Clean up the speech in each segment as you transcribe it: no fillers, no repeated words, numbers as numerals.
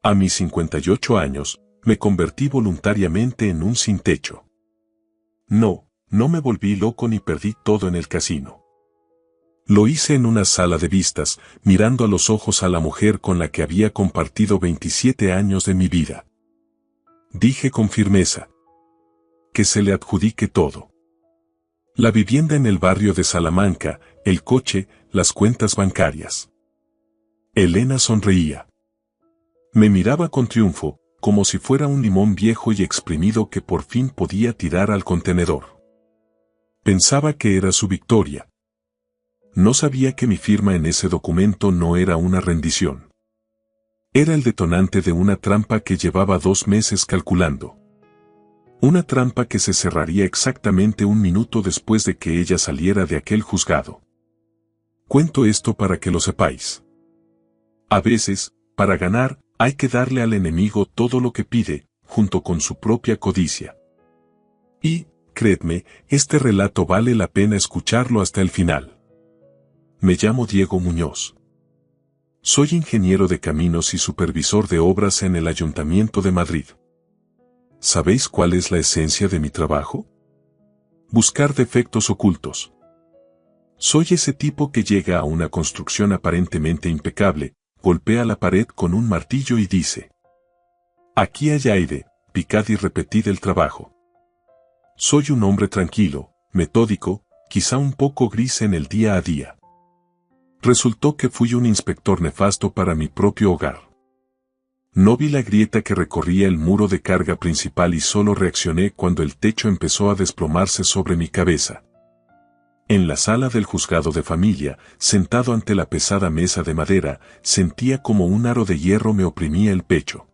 A mis 58 años, me convertí voluntariamente en un sin techo. No me volví loco ni perdí todo en el casino. Lo hice en una sala de vistas, mirando a los ojos a la mujer con la que había compartido 27 años de mi vida. Dije con firmeza: que se le adjudique todo. La vivienda en el barrio de Salamanca, el coche, las cuentas bancarias. Elena sonreía. Me miraba con triunfo, como si fuera un limón viejo y exprimido que por fin podía tirar al contenedor. Pensaba que era su victoria. No sabía que mi firma en ese documento no era una rendición. Era el detonante de una trampa que llevaba 2 meses calculando. Una trampa que se cerraría exactamente 1 minuto después de que ella saliera de aquel juzgado. Cuento esto para que lo sepáis. A veces, para ganar, hay que darle al enemigo todo lo que pide, junto con su propia codicia. Y, creedme, este relato vale la pena escucharlo hasta el final. Me llamo Diego Muñoz. Soy ingeniero de caminos y supervisor de obras en el Ayuntamiento de Madrid. ¿Sabéis cuál es la esencia de mi trabajo? Buscar defectos ocultos. Soy ese tipo que llega a una construcción aparentemente impecable, golpea la pared con un martillo y dice: aquí hay aire, picad y repetid el trabajo. Soy un hombre tranquilo, metódico, quizá un poco gris en el día a día. Resultó que fui un inspector nefasto para mi propio hogar. No vi la grieta que recorría el muro de carga principal y solo reaccioné cuando el techo empezó a desplomarse sobre mi cabeza. En la sala del juzgado de familia, sentado ante la pesada mesa de madera, sentía como un aro de hierro me oprimía el pecho.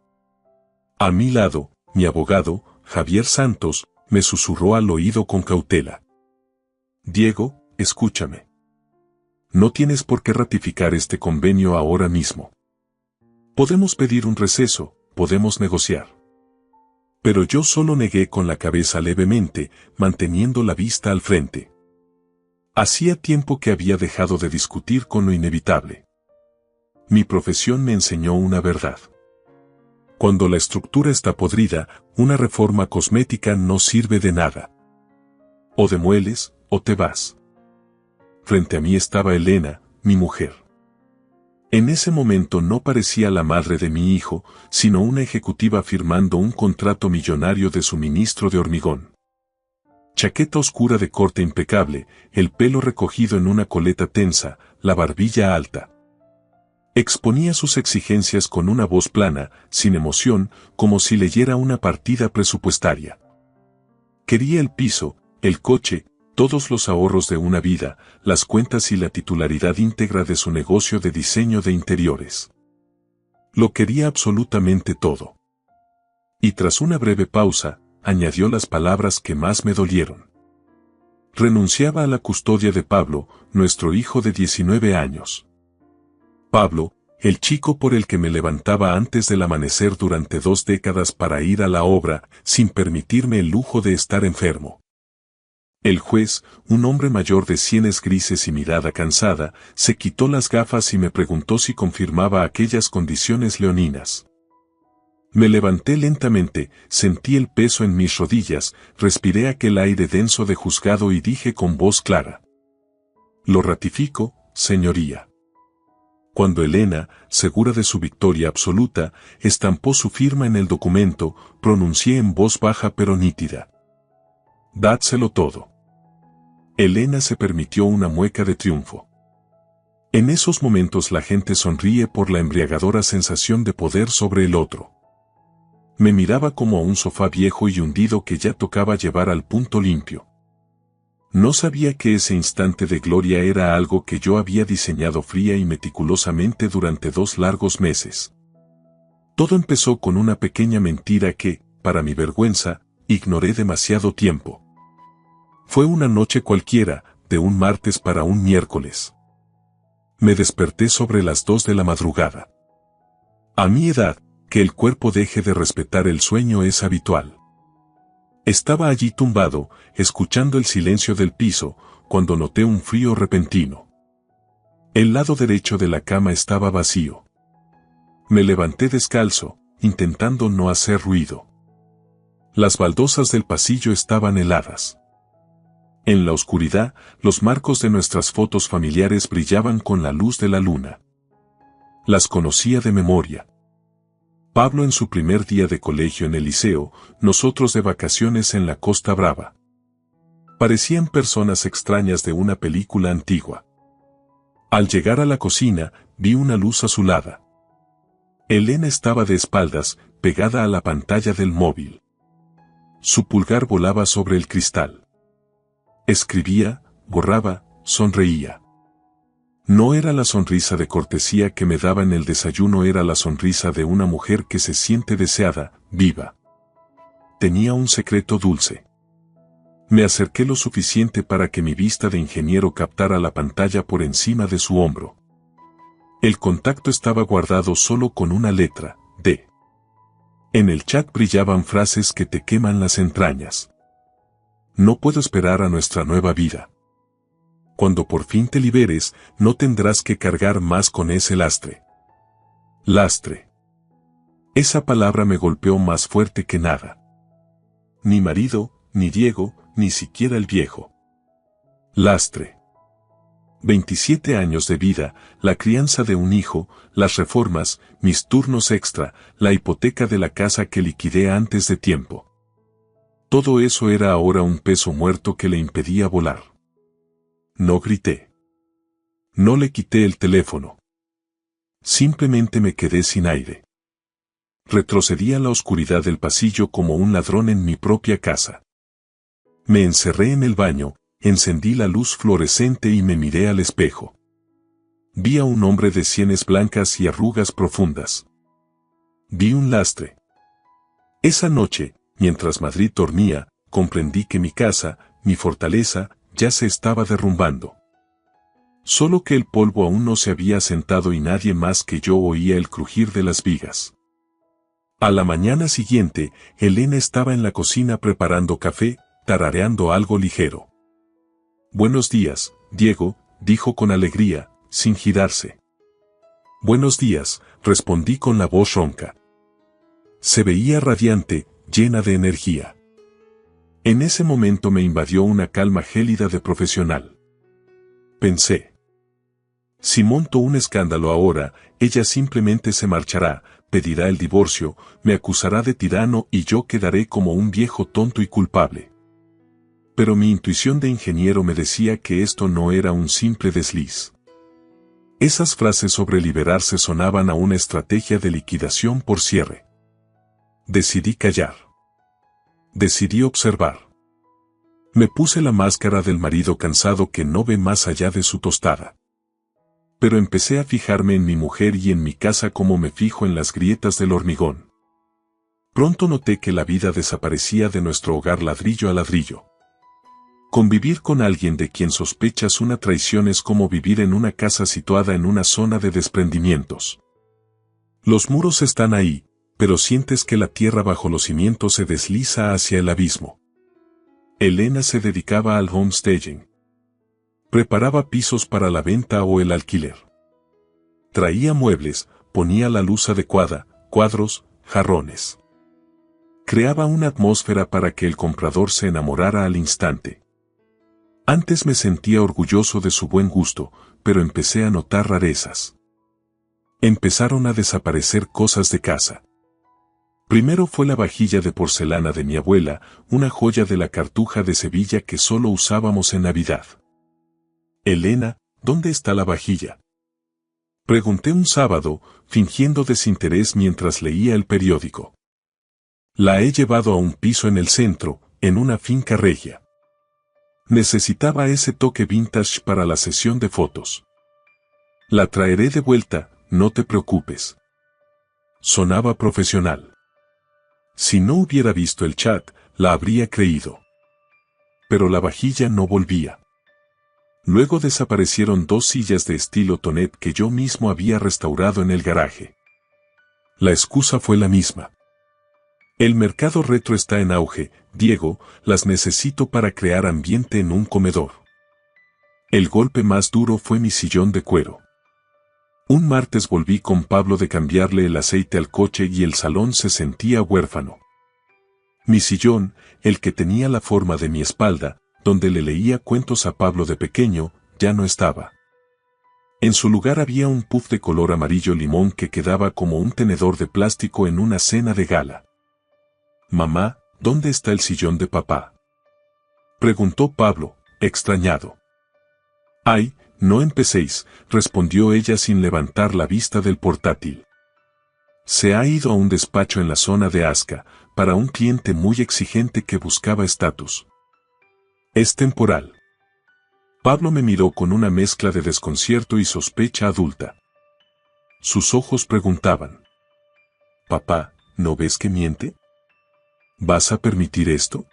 A mi lado, mi abogado, Javier Santos, me susurró al oído con cautela: Diego, escúchame. No tienes por qué ratificar este convenio ahora mismo. Podemos pedir un receso, podemos negociar. Pero yo solo negué con la cabeza levemente, manteniendo la vista al frente. Hacía tiempo que había dejado de discutir con lo inevitable. Mi profesión me enseñó una verdad. Cuando la estructura está podrida, una reforma cosmética no sirve de nada. O demueles, o te vas. Frente a mí estaba Elena, mi mujer. En ese momento no parecía la madre de mi hijo, sino una ejecutiva firmando un contrato millonario de suministro de hormigón. Chaqueta oscura de corte impecable, el pelo recogido en una coleta tensa, la barbilla alta. Exponía sus exigencias con una voz plana, sin emoción, como si leyera una partida presupuestaria. Quería el piso, el coche, todos los ahorros de una vida, las cuentas y la titularidad íntegra de su negocio de diseño de interiores. Lo quería absolutamente todo. Y tras una breve pausa, añadió las palabras que más me dolieron. Renunciaba a la custodia de Pablo, nuestro hijo de 19 años. Pablo, el chico por el que me levantaba antes del amanecer durante 2 décadas para ir a la obra, sin permitirme el lujo de estar enfermo. El juez, un hombre mayor de sienes grises y mirada cansada, se quitó las gafas y me preguntó si confirmaba aquellas condiciones leoninas. Me levanté lentamente, sentí el peso en mis rodillas, respiré aquel aire denso de juzgado y dije con voz clara: lo ratifico, señoría. Cuando Elena, segura de su victoria absoluta, estampó su firma en el documento, pronuncié en voz baja pero nítida: dádselo todo. Elena se permitió una mueca de triunfo. En esos momentos la gente sonríe por la embriagadora sensación de poder sobre el otro. Me miraba como a un sofá viejo y hundido que ya tocaba llevar al punto limpio. No sabía que ese instante de gloria era algo que yo había diseñado fría y meticulosamente durante 2 largos meses. Todo empezó con una pequeña mentira que, para mi vergüenza, ignoré demasiado tiempo. Fue una noche cualquiera, de un martes para un miércoles. Me desperté sobre las 2 de la madrugada. A mi edad, que el cuerpo deje de respetar el sueño es habitual. Estaba allí tumbado, escuchando el silencio del piso, cuando noté un frío repentino. El lado derecho de la cama estaba vacío. Me levanté descalzo, intentando no hacer ruido. Las baldosas del pasillo estaban heladas. En la oscuridad, los marcos de nuestras fotos familiares brillaban con la luz de la luna. Las conocía de memoria. Pablo en su primer día de colegio en el liceo, nosotros de vacaciones en la Costa Brava. Parecían personas extrañas de una película antigua. Al llegar a la cocina, vi una luz azulada. Elena estaba de espaldas, pegada a la pantalla del móvil. Su pulgar volaba sobre el cristal. Escribía, borraba, sonreía. No era la sonrisa de cortesía que me daba en el desayuno, era la sonrisa de una mujer que se siente deseada, viva. Tenía un secreto dulce. Me acerqué lo suficiente para que mi vista de ingeniero captara la pantalla por encima de su hombro. El contacto estaba guardado solo con una letra, D. En el chat brillaban frases que te queman las entrañas. No puedo esperar a nuestra nueva vida. Cuando por fin te liberes, no tendrás que cargar más con ese lastre. Lastre. Esa palabra me golpeó más fuerte que nada. Ni marido, ni Diego, ni siquiera el viejo. Lastre. 27 años de vida, la crianza de un hijo, las reformas, mis turnos extra, la hipoteca de la casa que liquidé antes de tiempo. Todo eso era ahora un peso muerto que le impedía volar. No grité. No le quité el teléfono. Simplemente me quedé sin aire. Retrocedí a la oscuridad del pasillo como un ladrón en mi propia casa. Me encerré en el baño, encendí la luz fluorescente y me miré al espejo. Vi a un hombre de sienes blancas y arrugas profundas. Vi un lastre. Esa noche, mientras Madrid dormía, comprendí que mi casa, mi fortaleza, ya se estaba derrumbando. Solo que el polvo aún no se había asentado y nadie más que yo oía el crujir de las vigas. A la mañana siguiente, Elena estaba en la cocina preparando café, tarareando algo ligero. «Buenos días, Diego», dijo con alegría, sin girarse. «Buenos días», respondí con la voz ronca. Se veía radiante, llena de energía. En ese momento me invadió una calma gélida de profesional. Pensé. Si monto un escándalo ahora, ella simplemente se marchará, pedirá el divorcio, me acusará de tirano y yo quedaré como un viejo tonto y culpable. Pero mi intuición de ingeniero me decía que esto no era un simple desliz. Esas frases sobre liberarse sonaban a una estrategia de liquidación por cierre. Decidí callar. Decidí observar. Me puse la máscara del marido cansado que no ve más allá de su tostada. Pero empecé a fijarme en mi mujer y en mi casa como me fijo en las grietas del hormigón. Pronto noté que la vida desaparecía de nuestro hogar ladrillo a ladrillo. Convivir con alguien de quien sospechas una traición es como vivir en una casa situada en una zona de desprendimientos. Los muros están ahí, pero sientes que la tierra bajo los cimientos se desliza hacia el abismo. Elena se dedicaba al homestaging. Preparaba pisos para la venta o el alquiler. Traía muebles, ponía la luz adecuada, cuadros, jarrones. Creaba una atmósfera para que el comprador se enamorara al instante. Antes me sentía orgulloso de su buen gusto, pero empecé a notar rarezas. Empezaron a desaparecer cosas de casa. Primero fue la vajilla de porcelana de mi abuela, una joya de la Cartuja de Sevilla que solo usábamos en Navidad. «Elena, ¿dónde está la vajilla?», pregunté un sábado, fingiendo desinterés mientras leía el periódico. «La he llevado a un piso en el centro, en una finca regia. Necesitaba ese toque vintage para la sesión de fotos. La traeré de vuelta, no te preocupes». Sonaba profesional. Si no hubiera visto el chat, la habría creído. Pero la vajilla no volvía. Luego desaparecieron 2 sillas de estilo Tonet que yo mismo había restaurado en el garaje. La excusa fue la misma. «El mercado retro está en auge, Diego, las necesito para crear ambiente en un comedor». El golpe más duro fue mi sillón de cuero. Un martes volví con Pablo de cambiarle el aceite al coche y el salón se sentía huérfano. Mi sillón, el que tenía la forma de mi espalda, donde le leía cuentos a Pablo de pequeño, ya no estaba. En su lugar había un puff de color amarillo limón que quedaba como un tenedor de plástico en una cena de gala. «Mamá, ¿dónde está el sillón de papá?», preguntó Pablo, extrañado. «Ay, no empecéis», respondió ella sin levantar la vista del portátil. Se ha ido a un despacho en la zona de Asca, para un cliente muy exigente que buscaba estatus. Es temporal. Pablo me miró con una mezcla de desconcierto y sospecha adulta. Sus ojos preguntaban: «Papá, ¿no ves que miente? ¿Vas a permitir esto?».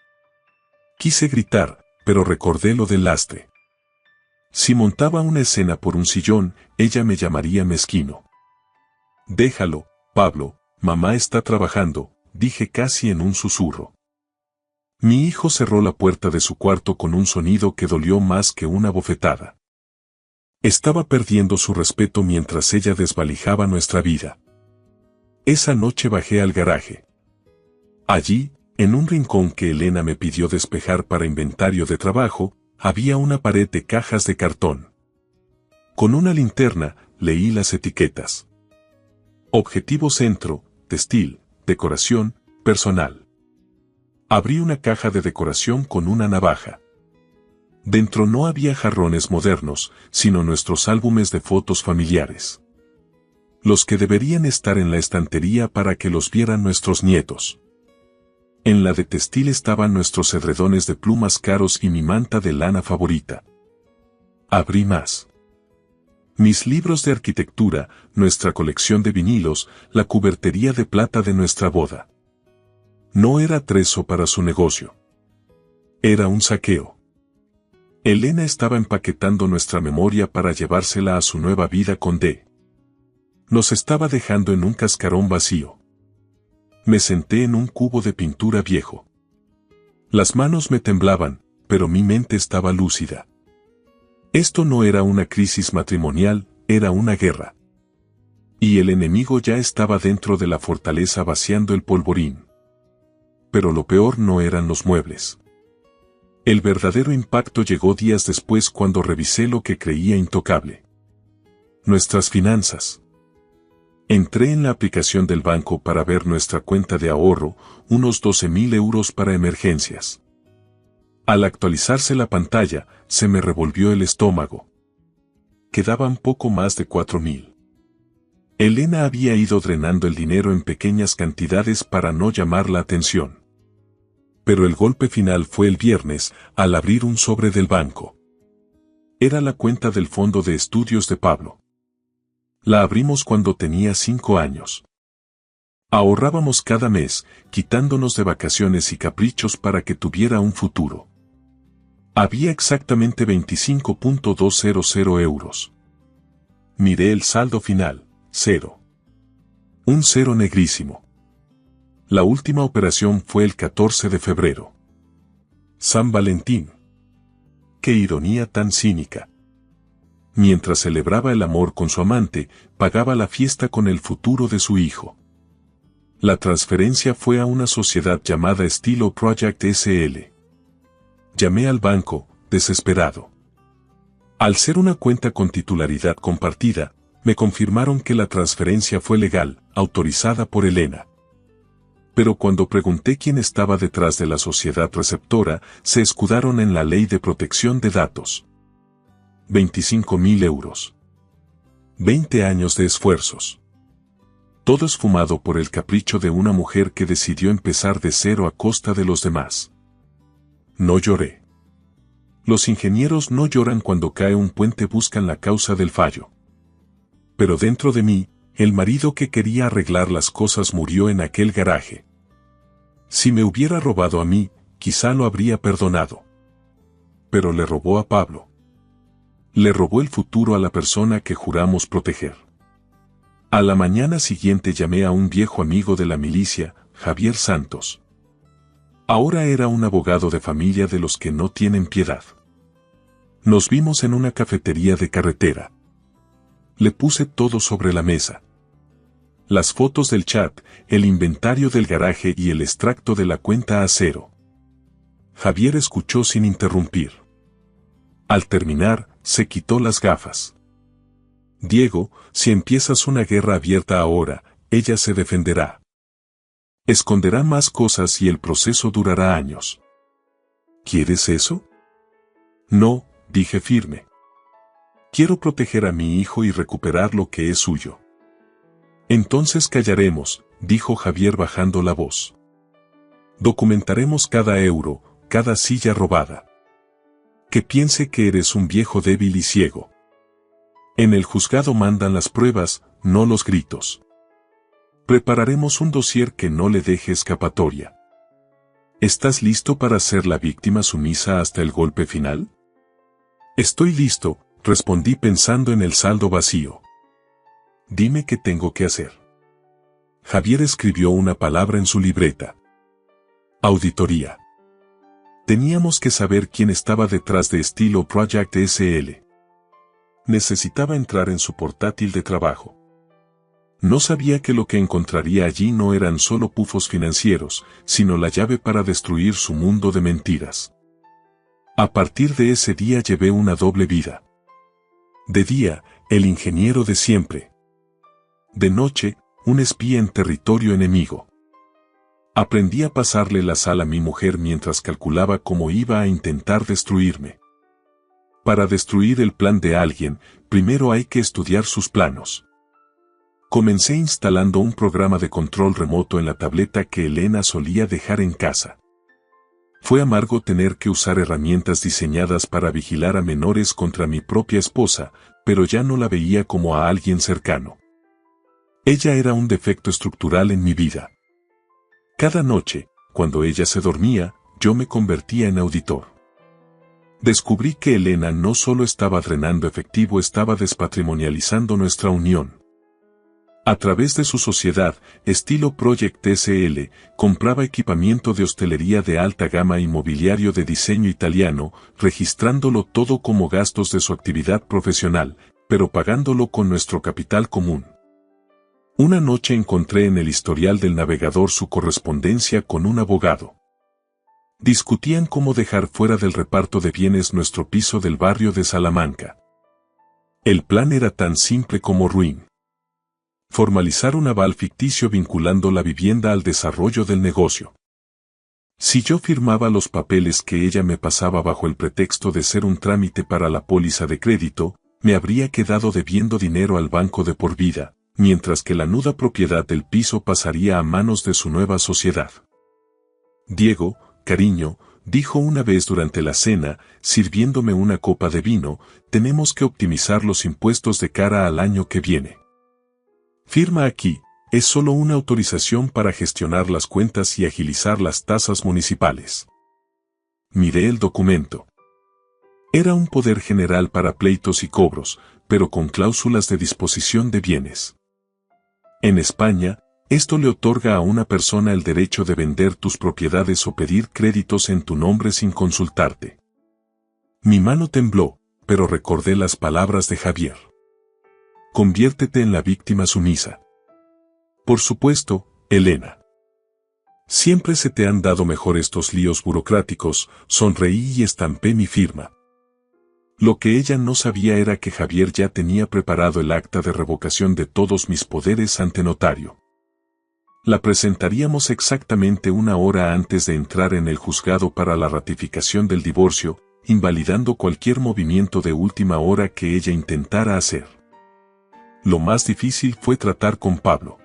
Quise gritar, pero recordé lo del lastre. Si montaba una escena por un sillón, ella me llamaría mezquino. «Déjalo, Pablo, mamá está trabajando», dije casi en un susurro. Mi hijo cerró la puerta de su cuarto con un sonido que dolió más que una bofetada. Estaba perdiendo su respeto mientras ella desvalijaba nuestra vida. Esa noche bajé al garaje. Allí, en un rincón que Elena me pidió despejar para inventario de trabajo, había una pared de cajas de cartón. Con una linterna, leí las etiquetas. Objetivo centro, textil, decoración, personal. Abrí una caja de decoración con una navaja. Dentro no había jarrones modernos, sino nuestros álbumes de fotos familiares. Los que deberían estar en la estantería para que los vieran nuestros nietos. En la de textil estaban nuestros edredones de plumas caros y mi manta de lana favorita. Abrí más. Mis libros de arquitectura, nuestra colección de vinilos, la cubertería de plata de nuestra boda. No era atrezo para su negocio. Era un saqueo. Elena estaba empaquetando nuestra memoria para llevársela a su nueva vida con D. Nos estaba dejando en un cascarón vacío. Me senté en un cubo de pintura viejo. Las manos me temblaban, pero mi mente estaba lúcida. Esto no era una crisis matrimonial, era una guerra. Y el enemigo ya estaba dentro de la fortaleza vaciando el polvorín. Pero lo peor no eran los muebles. El verdadero impacto llegó días después cuando revisé lo que creía intocable. Nuestras finanzas. Entré en la aplicación del banco para ver nuestra cuenta de ahorro, unos 12.000 euros para emergencias. Al actualizarse la pantalla, se me revolvió el estómago. Quedaban poco más de 4.000. Elena había ido drenando el dinero en pequeñas cantidades para no llamar la atención. Pero el golpe final fue el viernes, al abrir un sobre del banco. Era la cuenta del fondo de estudios de Pablo. La abrimos cuando tenía 5 años. Ahorrábamos cada mes, quitándonos de vacaciones y caprichos para que tuviera un futuro. Había exactamente 25.200 euros. Miré el saldo final, 0. Un 0 negrísimo. La última operación fue el 14 de febrero. San Valentín. Qué ironía tan cínica. Mientras celebraba el amor con su amante, pagaba la fiesta con el futuro de su hijo. La transferencia fue a una sociedad llamada Estilo Project SL. Llamé al banco, desesperado. Al ser una cuenta con titularidad compartida, me confirmaron que la transferencia fue legal, autorizada por Elena. Pero cuando pregunté quién estaba detrás de la sociedad receptora, se escudaron en la Ley de Protección de Datos. 25.000 euros. 20 años de esfuerzos. Todo esfumado por el capricho de una mujer que decidió empezar de cero a costa de los demás. No lloré. Los ingenieros no lloran cuando cae un puente, buscan la causa del fallo. Pero dentro de mí, el marido que quería arreglar las cosas murió en aquel garaje. Si me hubiera robado a mí, quizá lo habría perdonado. Pero le robó a Pablo. Le robó el futuro a la persona que juramos proteger. A la mañana siguiente llamé a un viejo amigo de la milicia, Javier Santos. Ahora era un abogado de familia de los que no tienen piedad. Nos vimos en una cafetería de carretera. Le puse todo sobre la mesa. Las fotos del chat, el inventario del garaje y el extracto de la cuenta a cero. Javier escuchó sin interrumpir. Al terminar, se quitó las gafas. Diego, si empiezas una guerra abierta ahora, ella se defenderá. Esconderá más cosas y el proceso durará años. ¿Quieres eso? No, dije firme. Quiero proteger a mi hijo y recuperar lo que es suyo. Entonces callaremos, dijo Javier bajando la voz. Documentaremos cada euro, cada silla robada. Que piense que eres un viejo débil y ciego. En el juzgado mandan las pruebas, no los gritos. Prepararemos un dossier que no le deje escapatoria. ¿Estás listo para ser la víctima sumisa hasta el golpe final? Estoy listo, respondí pensando en el saldo vacío. Dime qué tengo que hacer. Javier escribió una palabra en su libreta. Auditoría. Teníamos que saber quién estaba detrás de Estilo Project SL. Necesitaba entrar en su portátil de trabajo. No sabía que lo que encontraría allí no eran solo pufos financieros, sino la llave para destruir su mundo de mentiras. A partir de ese día llevé una doble vida. De día, el ingeniero de siempre. De noche, un espía en territorio enemigo. Aprendí a pasarle la sal a mi mujer mientras calculaba cómo iba a intentar destruirme. Para destruir el plan de alguien, primero hay que estudiar sus planos. Comencé instalando un programa de control remoto en la tableta que Elena solía dejar en casa. Fue amargo tener que usar herramientas diseñadas para vigilar a menores contra mi propia esposa, pero ya no la veía como a alguien cercano. Ella era un defecto estructural en mi vida. Cada noche, cuando ella se dormía, yo me convertía en auditor. Descubrí que Elena no solo estaba drenando efectivo, estaba despatrimonializando nuestra unión. A través de su sociedad, Estilo Project SL, compraba equipamiento de hostelería de alta gama y mobiliario de diseño italiano, registrándolo todo como gastos de su actividad profesional, pero pagándolo con nuestro capital común. Una noche encontré en el historial del navegador su correspondencia con un abogado. Discutían cómo dejar fuera del reparto de bienes nuestro piso del barrio de Salamanca. El plan era tan simple como ruin. Formalizar un aval ficticio vinculando la vivienda al desarrollo del negocio. Si yo firmaba los papeles que ella me pasaba bajo el pretexto de ser un trámite para la póliza de crédito, me habría quedado debiendo dinero al banco de por vida, mientras que la nuda propiedad del piso pasaría a manos de su nueva sociedad. Diego, cariño, dijo una vez durante la cena, sirviéndome una copa de vino, tenemos que optimizar los impuestos de cara al año que viene. Firma aquí, es solo una autorización para gestionar las cuentas y agilizar las tasas municipales. Miré el documento. Era un poder general para pleitos y cobros, pero con cláusulas de disposición de bienes. En España, esto le otorga a una persona el derecho de vender tus propiedades o pedir créditos en tu nombre sin consultarte. Mi mano tembló, pero recordé las palabras de Javier. Conviértete en la víctima sumisa. Por supuesto, Elena. Siempre se te han dado mejor estos líos burocráticos, sonreí y estampé mi firma. Lo que ella no sabía era que Javier ya tenía preparado el acta de revocación de todos mis poderes ante notario. La presentaríamos exactamente una hora antes de entrar en el juzgado para la ratificación del divorcio, invalidando cualquier movimiento de última hora que ella intentara hacer. Lo más difícil fue tratar con Pablo.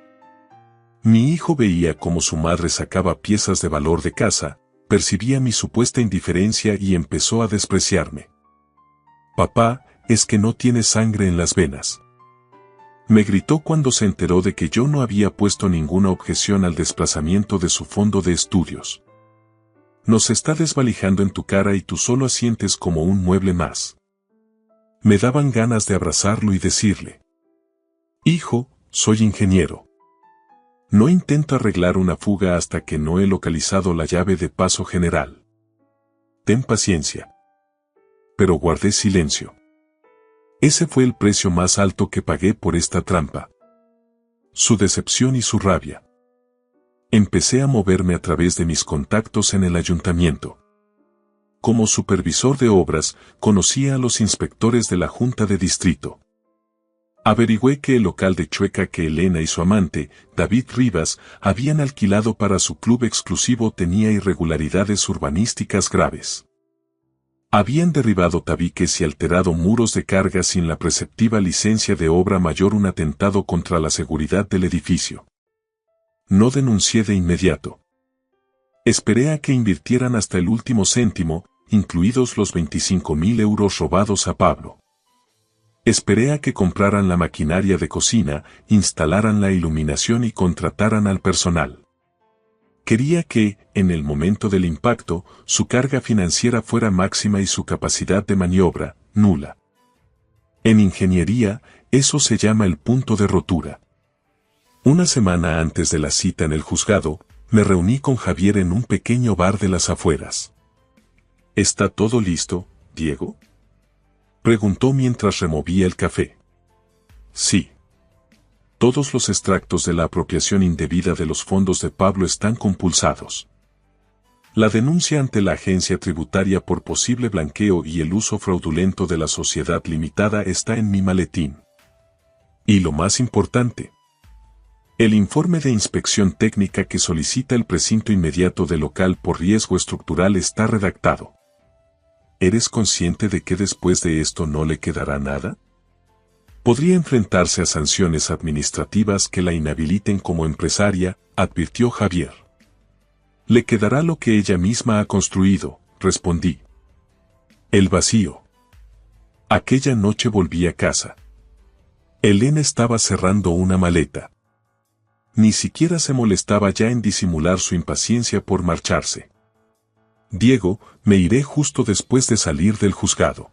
Mi hijo veía cómo su madre sacaba piezas de valor de casa, percibía mi supuesta indiferencia y empezó a despreciarme. Papá, es que no tiene sangre en las venas. Me gritó cuando se enteró de que yo no había puesto ninguna objeción al desplazamiento de su fondo de estudios. Nos está desvalijando en tu cara y tú solo asientes como un mueble más. Me daban ganas de abrazarlo y decirle: Hijo, soy ingeniero. No intento arreglar una fuga hasta que no he localizado la llave de paso general. Ten paciencia. Pero guardé silencio. Ese fue el precio más alto que pagué por esta trampa. Su decepción y su rabia. Empecé a moverme a través de mis contactos en el ayuntamiento. Como supervisor de obras, conocía a los inspectores de la Junta de Distrito. Averigüé que el local de Chueca que Elena y su amante, David Rivas, habían alquilado para su club exclusivo tenía irregularidades urbanísticas graves. Habían derribado tabiques y alterado muros de carga sin la preceptiva licencia de obra mayor, un atentado contra la seguridad del edificio. No denuncié de inmediato. Esperé a que invirtieran hasta el último céntimo, incluidos los 25.000 euros robados a Pablo. Esperé a que compraran la maquinaria de cocina, instalaran la iluminación y contrataran al personal. Quería que, en el momento del impacto, su carga financiera fuera máxima y su capacidad de maniobra, nula. En ingeniería, eso se llama el punto de rotura. Una semana antes de la cita en el juzgado, me reuní con Javier en un pequeño bar de las afueras. ¿Está todo listo, Diego?, preguntó mientras removía el café. Sí. Todos los extractos de la apropiación indebida de los fondos de Pablo están compulsados. La denuncia ante la agencia tributaria por posible blanqueo y el uso fraudulento de la sociedad limitada está en mi maletín. Y lo más importante, el informe de inspección técnica que solicita el precinto inmediato del local por riesgo estructural está redactado. ¿Eres consciente de que después de esto no le quedará nada? Podría enfrentarse a sanciones administrativas que la inhabiliten como empresaria, advirtió Javier. Le quedará lo que ella misma ha construido, respondí. El vacío. Aquella noche volví a casa. Elena estaba cerrando una maleta. Ni siquiera se molestaba ya en disimular su impaciencia por marcharse. Diego, me iré justo después de salir del juzgado.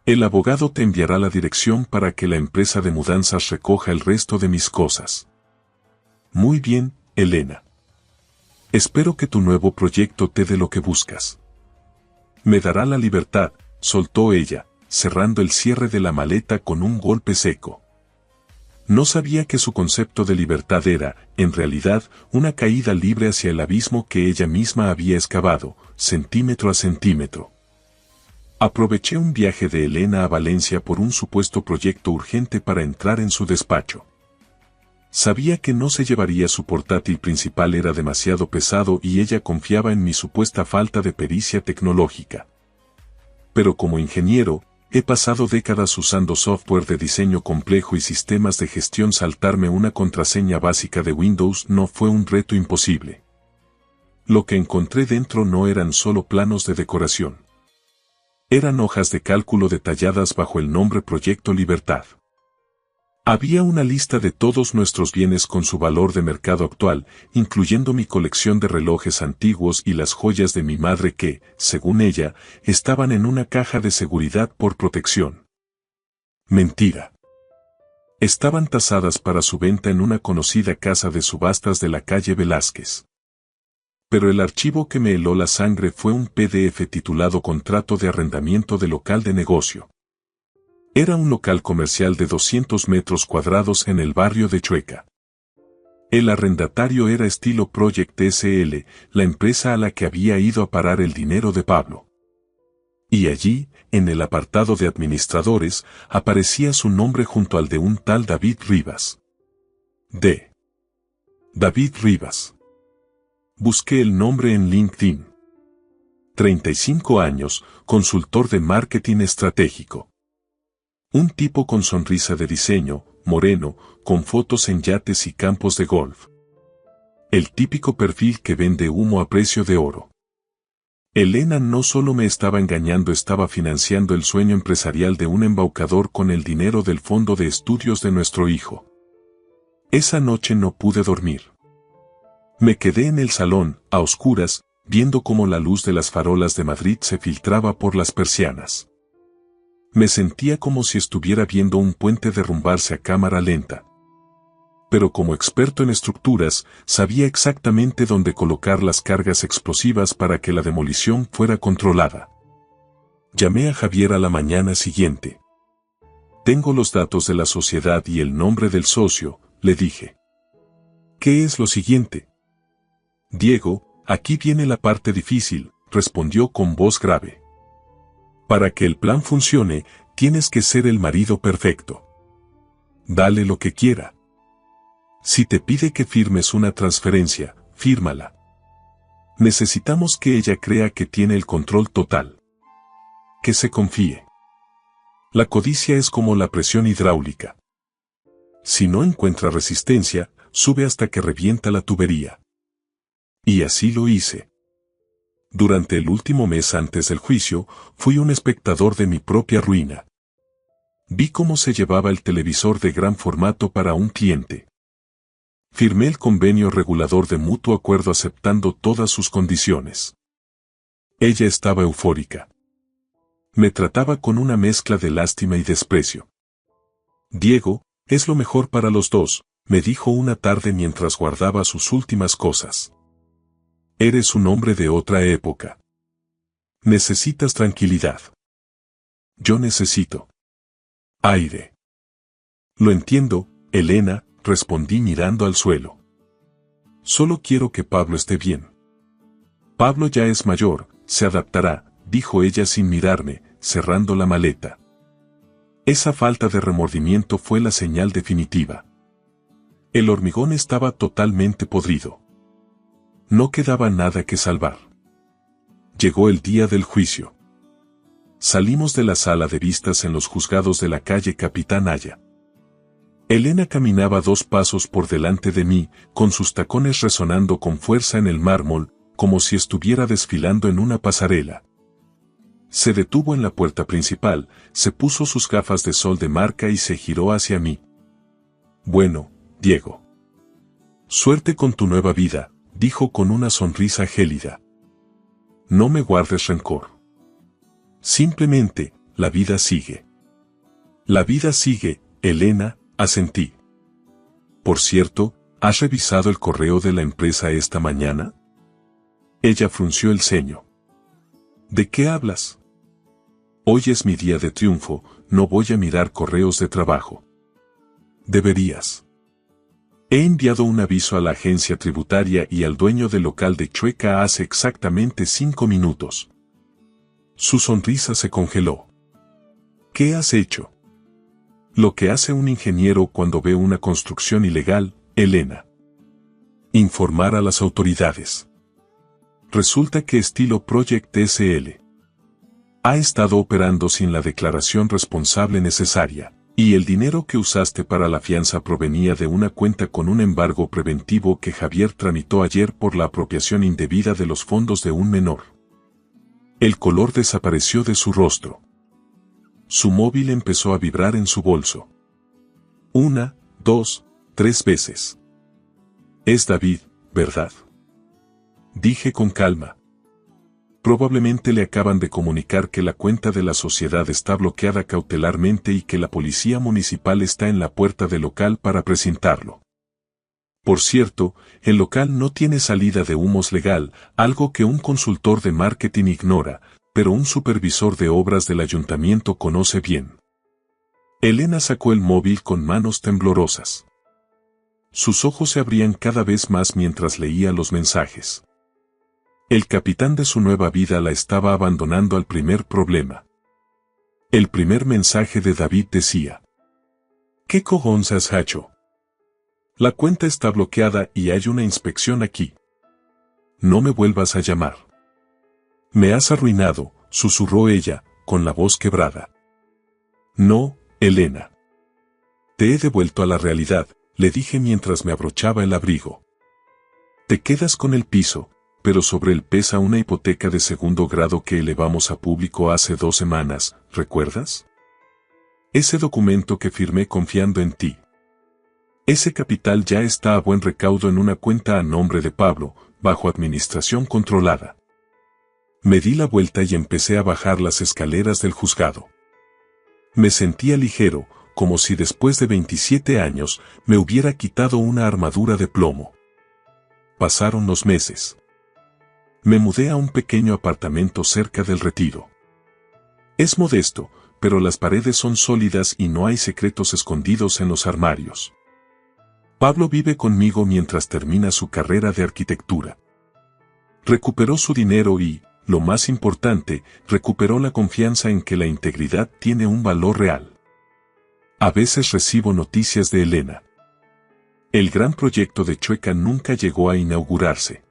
El abogado te enviará la dirección para que la empresa de mudanzas recoja el resto de mis cosas. Muy bien, Elena. Espero que tu nuevo proyecto te dé lo que buscas. Me dará la libertad, soltó ella, cerrando el cierre de la maleta con un golpe seco. No sabía que su concepto de libertad era, en realidad, una caída libre hacia el abismo que ella misma había excavado, centímetro a centímetro. Aproveché un viaje de Elena a Valencia por un supuesto proyecto urgente para entrar en su despacho. Sabía que no se llevaría su portátil principal, era demasiado pesado y ella confiaba en mi supuesta falta de pericia tecnológica. Pero como ingeniero, he pasado décadas usando software de diseño complejo y sistemas de gestión. Saltarme una contraseña básica de Windows no fue un reto imposible. Lo que encontré dentro no eran solo planos de decoración. Eran hojas de cálculo detalladas bajo el nombre Proyecto Libertad. Había una lista de todos nuestros bienes con su valor de mercado actual, incluyendo mi colección de relojes antiguos y las joyas de mi madre que, según ella, estaban en una caja de seguridad por protección. Mentira. Estaban tasadas para su venta en una conocida casa de subastas de la calle Velázquez. Pero el archivo que me heló la sangre fue un PDF titulado Contrato de arrendamiento de local de negocio. Era un local comercial de 200 metros cuadrados en el barrio de Chueca. El arrendatario era Estilo Project SL, la empresa a la que había ido a parar el dinero de Pablo. Y allí, en el apartado de administradores, aparecía su nombre junto al de un tal David Rivas. David Rivas. Busqué el nombre en LinkedIn. 35 años, consultor de marketing estratégico. Un tipo con sonrisa de diseño, moreno, con fotos en yates y campos de golf. El típico perfil que vende humo a precio de oro. Elena no solo me estaba engañando, estaba financiando el sueño empresarial de un embaucador con el dinero del fondo de estudios de nuestro hijo. Esa noche no pude dormir. Me quedé en el salón, a oscuras, viendo cómo la luz de las farolas de Madrid se filtraba por las persianas. Me sentía como si estuviera viendo un puente derrumbarse a cámara lenta. Pero como experto en estructuras, sabía exactamente dónde colocar las cargas explosivas para que la demolición fuera controlada. Llamé a Javier a la mañana siguiente. Tengo los datos de la sociedad y el nombre del socio, le dije. ¿Qué es lo siguiente? Diego, aquí viene la parte difícil, respondió con voz grave. Para que el plan funcione, tienes que ser el marido perfecto. Dale lo que quiera. Si te pide que firmes una transferencia, fírmala. Necesitamos que ella crea que tiene el control total. Que se confíe. La codicia es como la presión hidráulica. Si no encuentra resistencia, sube hasta que revienta la tubería. Y así lo hice. Durante el último mes antes del juicio, fui un espectador de mi propia ruina. Vi cómo se llevaba el televisor de gran formato para un cliente. Firmé el convenio regulador de mutuo acuerdo aceptando todas sus condiciones. Ella estaba eufórica. Me trataba con una mezcla de lástima y desprecio. Diego, es lo mejor para los dos, me dijo una tarde mientras guardaba sus últimas cosas. Eres un hombre de otra época. Necesitas tranquilidad. Yo necesito aire. Lo entiendo, Elena, respondí mirando al suelo. Solo quiero que Pablo esté bien. Pablo ya es mayor, se adaptará, dijo ella sin mirarme, cerrando la maleta. Esa falta de remordimiento fue la señal definitiva. El hormigón estaba totalmente podrido. No quedaba nada que salvar. Llegó el día del juicio. Salimos de la sala de vistas en los juzgados de la calle Capitán Aya. Elena caminaba 2 pasos por delante de mí, con sus tacones resonando con fuerza en el mármol, como si estuviera desfilando en una pasarela. Se detuvo en la puerta principal, se puso sus gafas de sol de marca y se giró hacia mí. Bueno, Diego. Suerte con tu nueva vida, dijo con una sonrisa gélida. No me guardes rencor. Simplemente, la vida sigue. La vida sigue, Elena, asentí. Por cierto, ¿has revisado el correo de la empresa esta mañana? Ella frunció el ceño. ¿De qué hablas? Hoy es mi día de triunfo, no voy a mirar correos de trabajo. Deberías. He enviado un aviso a la agencia tributaria y al dueño del local de Chueca hace exactamente 5 minutos. Su sonrisa se congeló. ¿Qué has hecho? Lo que hace un ingeniero cuando ve una construcción ilegal, Elena. Informar a las autoridades. Resulta que Estilo Project SL ha estado operando sin la declaración responsable necesaria, y el dinero que usaste para la fianza provenía de una cuenta con un embargo preventivo que Javier tramitó ayer por la apropiación indebida de los fondos de un menor. El color desapareció de su rostro. Su móvil empezó a vibrar en su bolso. 1, 2, 3 veces. Es David, ¿verdad? Dije con calma. Probablemente le acaban de comunicar que la cuenta de la sociedad está bloqueada cautelarmente y que la policía municipal está en la puerta del local para precintarlo. Por cierto, el local no tiene salida de humos legal, algo que un consultor de marketing ignora, pero un supervisor de obras del ayuntamiento conoce bien. Elena sacó el móvil con manos temblorosas. Sus ojos se abrían cada vez más mientras leía los mensajes. El capitán de su nueva vida la estaba abandonando al primer problema. El primer mensaje de David decía: ¿Qué cojones has hecho? La cuenta está bloqueada y hay una inspección aquí. No me vuelvas a llamar. Me has arruinado, susurró ella, con la voz quebrada. No, Elena. Te he devuelto a la realidad, le dije mientras me abrochaba el abrigo. Te quedas con el piso, pero sobre él pesa una hipoteca de segundo grado que elevamos a público hace 2 semanas, ¿recuerdas? Ese documento que firmé confiando en ti. Ese capital ya está a buen recaudo en una cuenta a nombre de Pablo, bajo administración controlada. Me di la vuelta y empecé a bajar las escaleras del juzgado. Me sentía ligero, como si después de 27 años me hubiera quitado una armadura de plomo. Pasaron los meses. Me mudé a un pequeño apartamento cerca del Retiro. Es modesto, pero las paredes son sólidas y no hay secretos escondidos en los armarios. Pablo vive conmigo mientras termina su carrera de arquitectura. Recuperó su dinero y, lo más importante, recuperó la confianza en que la integridad tiene un valor real. A veces recibo noticias de Elena. El gran proyecto de Chueca nunca llegó a inaugurarse.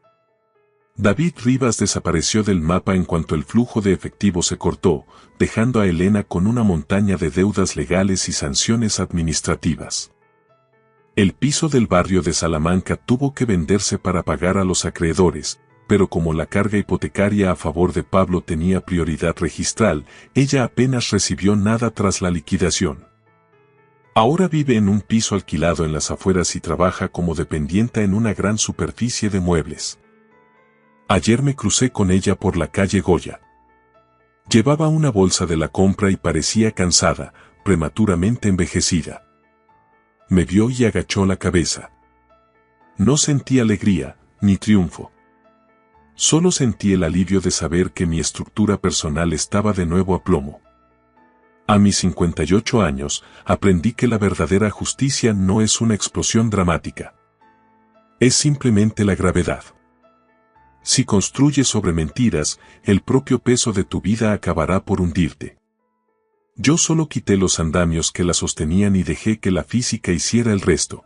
David Rivas desapareció del mapa en cuanto el flujo de efectivo se cortó, dejando a Elena con una montaña de deudas legales y sanciones administrativas. El piso del barrio de Salamanca tuvo que venderse para pagar a los acreedores, pero como la carga hipotecaria a favor de Pablo tenía prioridad registral, ella apenas recibió nada tras la liquidación. Ahora vive en un piso alquilado en las afueras y trabaja como dependienta en una gran superficie de muebles. Ayer me crucé con ella por la calle Goya. Llevaba una bolsa de la compra y parecía cansada, prematuramente envejecida. Me vio y agachó la cabeza. No sentí alegría, ni triunfo. Solo sentí el alivio de saber que mi estructura personal estaba de nuevo a plomo. A mis 58 años, aprendí que la verdadera justicia no es una explosión dramática. Es simplemente la gravedad. Si construyes sobre mentiras, el propio peso de tu vida acabará por hundirte. Yo solo quité los andamios que la sostenían y dejé que la física hiciera el resto.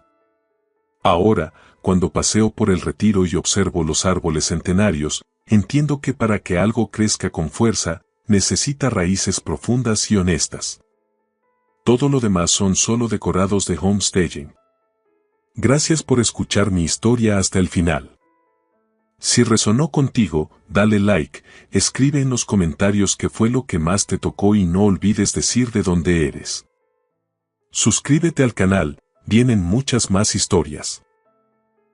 Ahora, cuando paseo por el Retiro y observo los árboles centenarios, entiendo que para que algo crezca con fuerza, necesita raíces profundas y honestas. Todo lo demás son solo decorados de homestaging. Gracias por escuchar mi historia hasta el final. Si resonó contigo, dale like, escribe en los comentarios qué fue lo que más te tocó y no olvides decir de dónde eres. Suscríbete al canal, vienen muchas más historias.